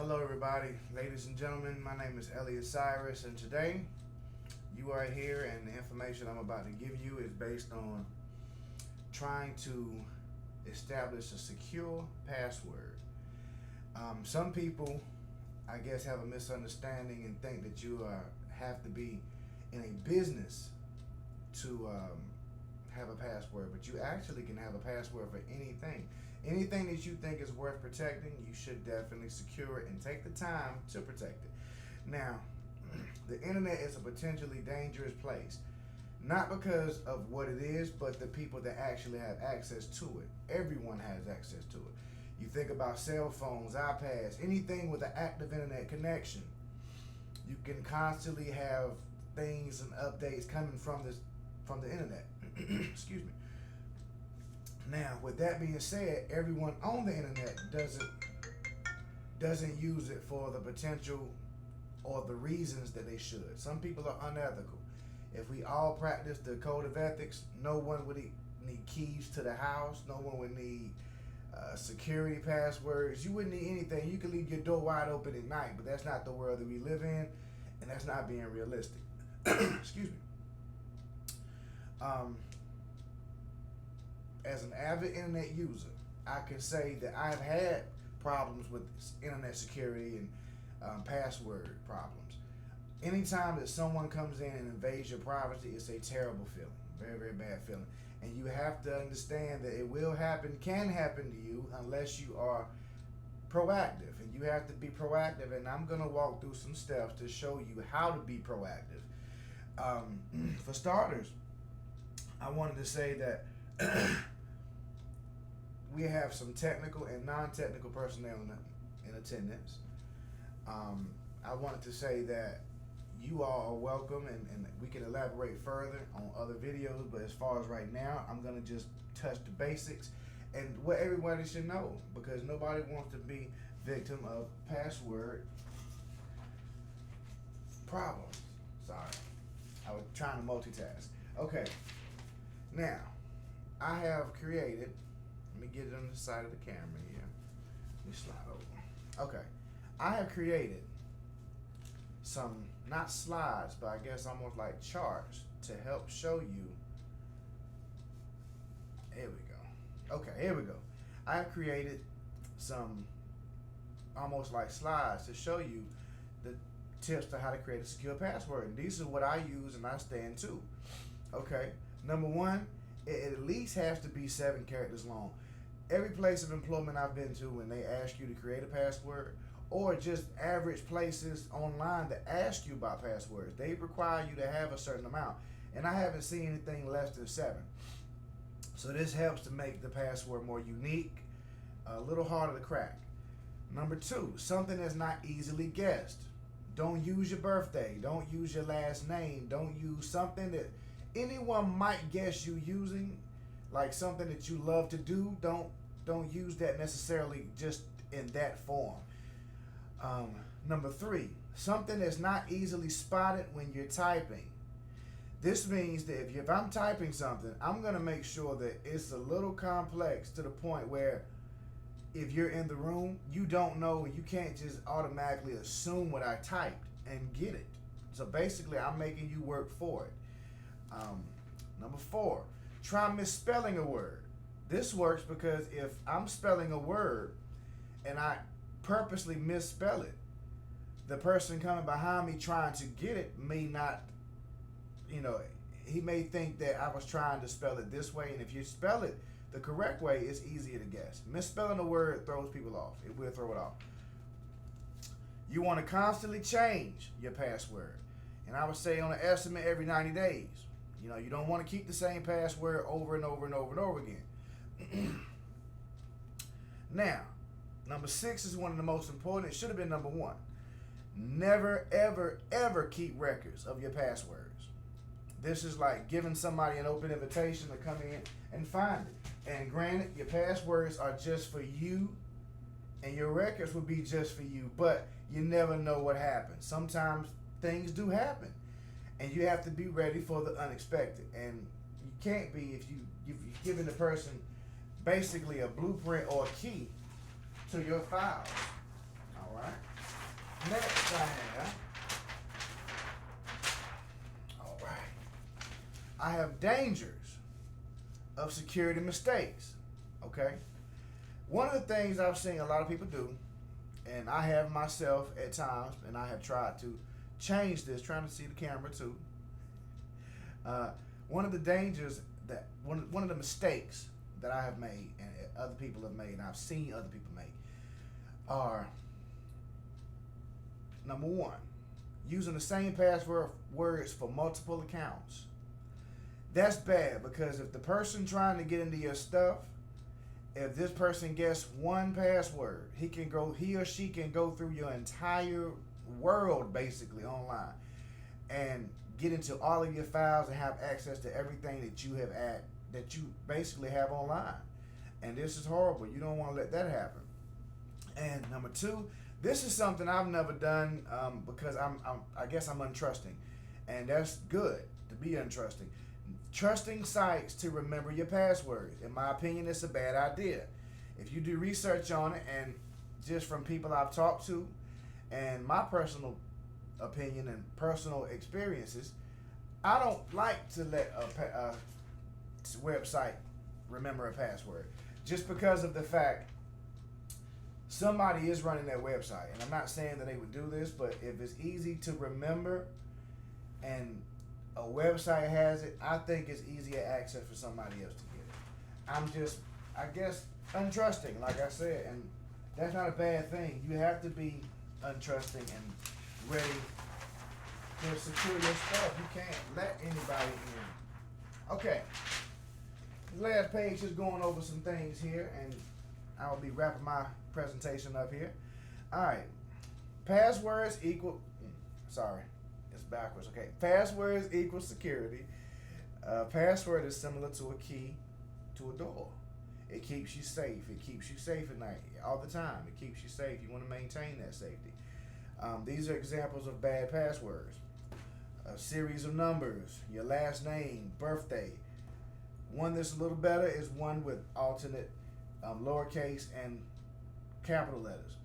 Hello everybody, ladies and gentlemen, my name is Elliot Cyrus, and today you are here, and the information I'm about to give you is based on trying to establish a secure password. Some people, I guess, have a misunderstanding and think that you have to be in a business to have a password, but you actually can have a password for anything. Anything that you think is worth protecting, you should definitely secure it and take the time to protect it. Now, the internet is a potentially dangerous place, not because of what it is, but the people that actually have access to it. Everyone has access to it. You think about cell phones, iPads, anything with an active internet connection. You can constantly have things and updates coming from the internet. Excuse me. Now, with that being said, everyone on the internet doesn't use it for the potential or the reasons that they should. Some people are unethical. If we all practice the code of ethics, no one would need keys to the house. No one would need security passwords. You wouldn't need anything. You could leave your door wide open at night, but that's not the world that we live in, and that's not being realistic. Excuse me. As an avid internet user, I can say that I've had problems with internet security and password problems. Anytime that someone comes in and invades your privacy, it's a terrible feeling, very, very bad feeling. And you have to understand that it will happen, can happen to you, unless you are proactive. And you have to be proactive, and I'm going to walk through some steps to show you how to be proactive. For starters, I wanted to say that we have some technical and non-technical personnel in attendance. I wanted to say that you all are welcome, and we can elaborate further on other videos, but as far as right now, I'm going to just touch the basics and what everybody should know, because nobody wants to be victim of password problems. Sorry, I was trying to multitask. Okay, now I have created, let me get it on the side of the camera here. Let me slide over. Okay, I have created some, not slides, but I guess almost like charts to help show you. Here we go. Okay, here we go. I have created some almost like slides to show you the tips to how to create a secure password. And these are what I use and I stand to. Okay, number one, it at least has to be 7 characters long. Every place of employment I've been to, when they ask you to create a password, or just average places online that ask you about passwords, they require you to have a certain amount. And I haven't seen anything less than 7. So this helps to make the password more unique, a little harder to crack. Number 2, something that's not easily guessed. Don't use your birthday. Don't use your last name. Don't use something that anyone might guess you using, like something that you love to do. Don't use that necessarily just in that form. Number 3, something that's not easily spotted when you're typing. This means that if I'm typing something, I'm going to make sure that it's a little complex to the point where if you're in the room, you don't know, and you can't just automatically assume what I typed and get it. So basically, I'm making you work for it. Number 4, try misspelling a word. This works because if I'm spelling a word and I purposely misspell it, the person coming behind me trying to get it may not, he may think that I was trying to spell it this way, and if you spell it the correct way, it's easier to guess. Misspelling a word throws people off. It will throw it off. You want to constantly change your password, and I would say on an estimate every 90 days. You don't want to keep the same password over and over and over and over again. Now, number 6 is one of the most important. It should have been number 1. Never, ever, ever keep records of your passwords. This is like giving somebody an open invitation to come in and find it. And granted, your passwords are just for you, and your records will be just for you, but you never know what happens. Sometimes things do happen, and you have to be ready for the unexpected. And you can't be if you've given the person basically a blueprint or a key to your files. All right. Next I have, all right, I have dangers of security mistakes. Okay, one of the things I've seen a lot of people do, and I have myself at times, and I have tried to change this, trying to see the camera too. Uh, one of the dangers that one of the mistakes that I have made and other people have made, and I've seen other people make, are number one, using the same password words for multiple accounts. That's bad because if the person trying to get into your stuff, if this person gets one password, he or she can go through your entire world basically online and get into all of your files and have access to everything that you basically have online. And this is horrible. You don't want to let that happen. And number two, this is something I've never done because I guess I'm untrusting, and that's good to be untrusting. Trusting sites to remember your passwords, in my opinion, it's a bad idea. If you do research on it, and just from people I've talked to, and my personal opinion and personal experiences, I don't like to let a website remember a password, just because of the fact somebody is running that website. And I'm not saying that they would do this, but if it's easy to remember and a website has it, I think it's easier access for somebody else to get it. I'm just, I guess, untrusting, like I said, and that's not a bad thing. You have to be untrusting and ready to secure your stuff. You can't let anybody in. Okay, last page is going over some things here, and I will be wrapping my presentation up here. All right, passwords equal. Sorry, it's backwards. Okay, passwords equal security. Password is similar to a key to a door. It keeps you safe. It keeps you safe at night, all the time. It keeps you safe. You want to maintain that safety. These are examples of bad passwords. A series of numbers, your last name, birthday. One that's a little better is one with alternate lowercase and capital letters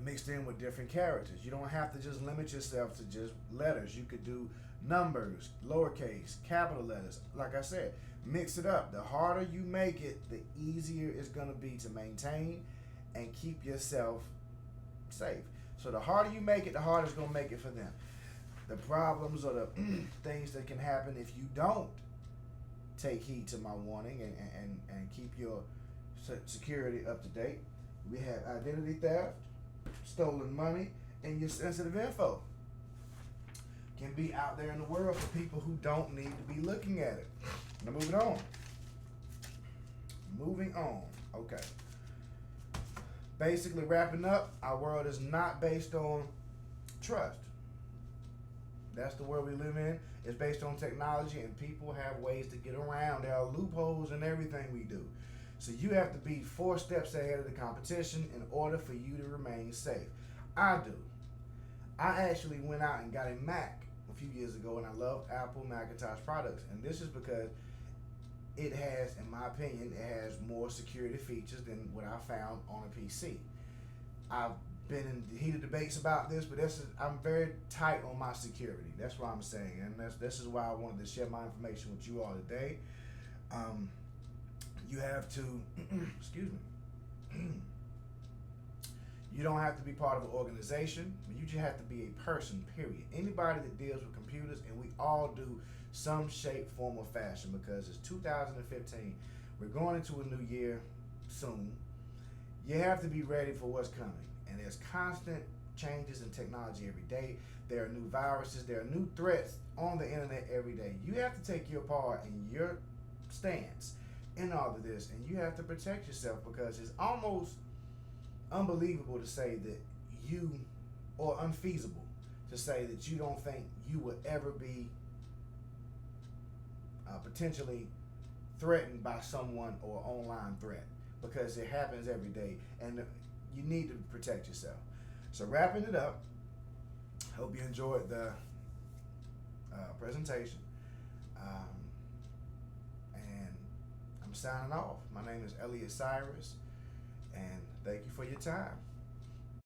mixed in with different characters. You don't have to just limit yourself to just letters. You could do numbers, lowercase, capital letters. Like I said, mix it up. The harder you make it, the easier it's going to be to maintain and keep yourself safe. So the harder you make it, the harder it's going to make it for them. The problems or the things that can happen if you don't take heed to my warning and keep your security up to date. We have identity theft, stolen money, and your sensitive info can be out there in the world for people who don't need to be looking at it. Now moving on. Okay. Basically wrapping up, our world is not based on trust. That's the world we live in. It's based on technology, and people have ways to get around. There are loopholes in everything we do. So you have to be 4 steps ahead of the competition in order for you to remain safe. I do. I actually went out and got a Mac a few years ago, and I love Apple Macintosh products. And this is because it has, in my opinion, it has more security features than what I found on a PC. I've been in heated debates about this, but I'm very tight on my security. That's what I'm saying, and this is why I wanted to share my information with you all today. You have to, excuse me. You don't have to be part of an organization. You just have to be a person, period. Anybody that deals with computers, and we all do some shape, form, or fashion, because it's 2015. We're going into a new year soon. You have to be ready for what's coming. And there's constant changes in technology every day. There are new viruses. There are new threats on the internet every day. You have to take your part in your stance in all of this, and you have to protect yourself, because it's almost unbelievable to say that or unfeasible to say that you don't think you will ever be potentially threatened by someone or online threat, because it happens every day, and you need to protect yourself. So wrapping it up, hope you enjoyed the presentation, and I'm signing off. My name is Elliot Cyrus, and thank you for your time.